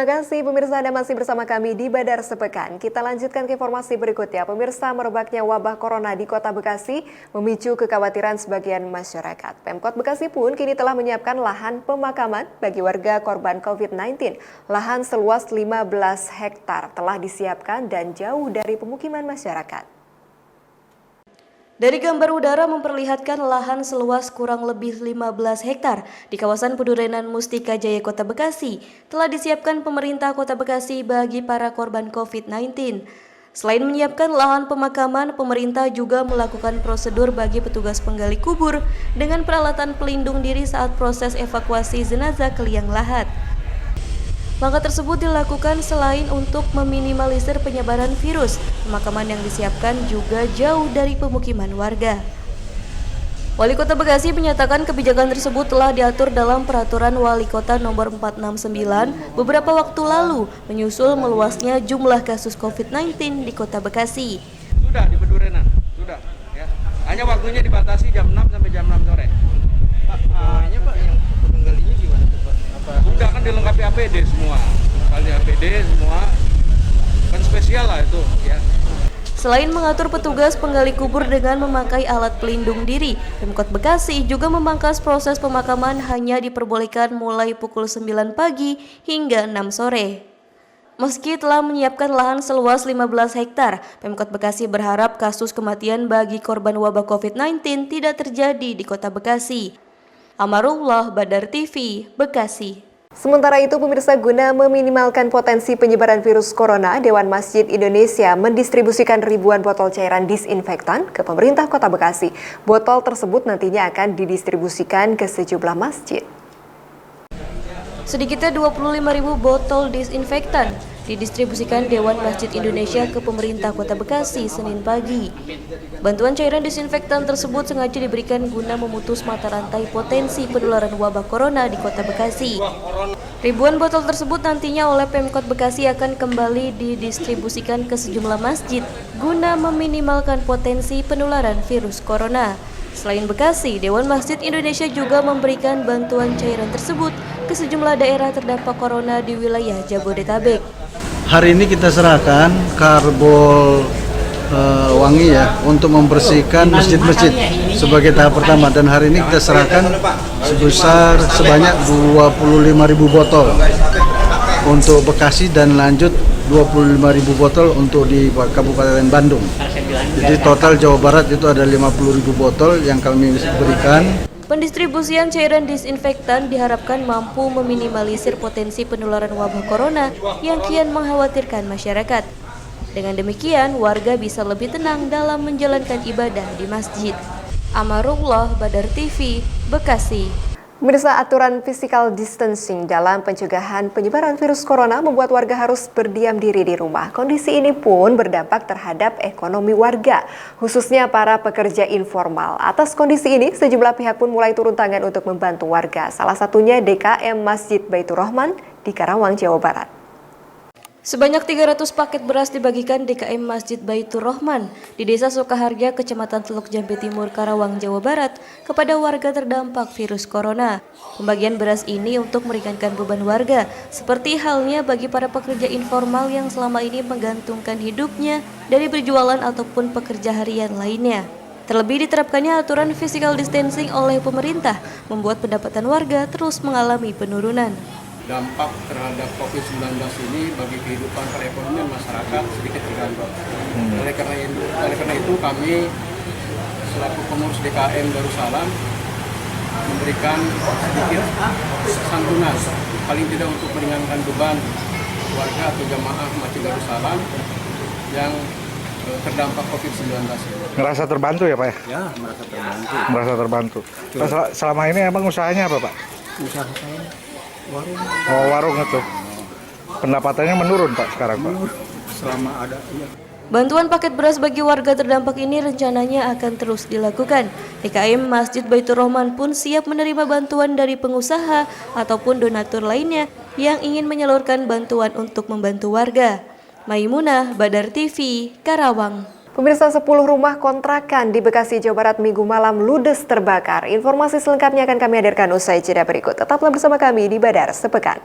Terima kasih pemirsa, Anda masih bersama kami di Badar Sepekan. Kita lanjutkan ke informasi berikutnya. Pemirsa, merebaknya wabah corona di Kota Bekasi memicu kekhawatiran sebagian masyarakat. Pemkot Bekasi pun kini telah menyiapkan lahan pemakaman bagi warga korban COVID-19. Lahan seluas 15 hektar telah disiapkan dan jauh dari pemukiman masyarakat. Dari gambar udara memperlihatkan lahan seluas kurang lebih 15 hektar di kawasan Pedurenan Mustika Jaya Kota Bekasi telah disiapkan pemerintah Kota Bekasi bagi para korban COVID-19. Selain menyiapkan lahan pemakaman, pemerintah juga melakukan prosedur bagi petugas penggali kubur dengan peralatan pelindung diri saat proses evakuasi jenazah ke liang lahat. Langkah tersebut dilakukan selain untuk meminimalisir penyebaran virus, pemakaman yang disiapkan juga jauh dari pemukiman warga. Wali Kota Bekasi menyatakan kebijakan tersebut telah diatur dalam Peraturan Wali Kota Nomor 469 beberapa waktu lalu, menyusul meluasnya jumlah kasus COVID-19 di Kota Bekasi. Sudah di Pedurenan, sudah. Ya. Hanya waktunya dibatasi jam 6 sampai jam 6 sore. Pak, Pak yang penggalinya gimana tuh Pak? Sudah kan dilengkapi APD semua, kali APD semua, kan spesial lah itu ya. Selain mengatur petugas penggali kubur dengan memakai alat pelindung diri, Pemkot Bekasi juga memangkas proses pemakaman hanya diperbolehkan mulai pukul 9 pagi hingga 6 sore. Meski telah menyiapkan lahan seluas 15 hektar, Pemkot Bekasi berharap kasus kematian bagi korban wabah COVID-19 tidak terjadi di Kota Bekasi. Amarullah, Badar TV, Bekasi. Sementara itu, pemirsa, guna meminimalkan potensi penyebaran virus corona, Dewan Masjid Indonesia mendistribusikan ribuan botol cairan disinfektan ke pemerintah Kota Bekasi. Botol tersebut nantinya akan didistribusikan ke sejumlah masjid. Sedikitnya 25.000 botol disinfektan didistribusikan Dewan Masjid Indonesia ke pemerintah Kota Bekasi Senin pagi. Bantuan cairan disinfektan tersebut sengaja diberikan guna memutus mata rantai potensi penularan wabah corona di Kota Bekasi. Ribuan botol tersebut nantinya oleh Pemkot Bekasi akan kembali didistribusikan ke sejumlah masjid guna meminimalkan potensi penularan virus corona. Selain Bekasi, Dewan Masjid Indonesia juga memberikan bantuan cairan tersebut ke sejumlah daerah terdampak corona di wilayah Jabodetabek. Hari ini kita serahkan karbol wangi ya untuk membersihkan masjid-masjid sebagai tahap pertama, dan hari ini kita serahkan sebanyak 25.000 botol untuk Bekasi dan lanjut 25.000 botol untuk di Kabupaten Bandung. Jadi total Jawa Barat itu ada 50.000 botol yang kami berikan. Pendistribusian cairan disinfektan diharapkan mampu meminimalisir potensi penularan wabah corona yang kian mengkhawatirkan masyarakat. Dengan demikian, warga bisa lebih tenang dalam menjalankan ibadah di masjid. Amarullah, Badar TV, Bekasi. Pemirsa, aturan physical distancing dalam pencegahan penyebaran virus corona membuat warga harus berdiam diri di rumah. Kondisi ini pun berdampak terhadap ekonomi warga, khususnya para pekerja informal. Atas kondisi ini, sejumlah pihak pun mulai turun tangan untuk membantu warga. Salah satunya DKM Masjid Baitur Rahman di Karawang, Jawa Barat. Sebanyak 300 paket beras dibagikan DKM Masjid Baitur Rahman di Desa Sukaharja, Kecamatan Teluk Jambe Timur, Karawang, Jawa Barat kepada warga terdampak virus corona. Pembagian beras ini untuk meringankan beban warga, seperti halnya bagi para pekerja informal yang selama ini menggantungkan hidupnya dari berjualan ataupun pekerja harian lainnya. Terlebih diterapkannya aturan physical distancing oleh pemerintah membuat pendapatan warga terus mengalami penurunan. Dampak terhadap COVID-19 ini bagi kehidupan perekonomian masyarakat sedikit terganggu. Oleh karena itu kami selaku pengurus DKM Darussalam memberikan sedikit santunan, paling tidak untuk meringankan beban warga atau jamaah Masjid Darussalam yang terdampak COVID-19 ini. Ngerasa terbantu ya Pak ya? Ya, merasa terbantu. Merasa terbantu. Pak, selama ini emang usahanya apa Pak? Usaha saya warung. Oh, warung itu. Pendapatannya menurun Pak sekarang Pak? Selama ada, iya. Bantuan paket beras bagi warga terdampak ini rencananya akan terus dilakukan. DKM Masjid Baitur Rahman pun siap menerima bantuan dari pengusaha ataupun donatur lainnya yang ingin menyalurkan bantuan untuk membantu warga. Maimunah, Badar TV, Karawang. Pemirsa, 10 rumah kontrakan di Bekasi, Jawa Barat Minggu malam ludes terbakar. Informasi selengkapnya akan kami hadirkan usai jeda berikut. Tetaplah bersama kami di Badar Sepekan.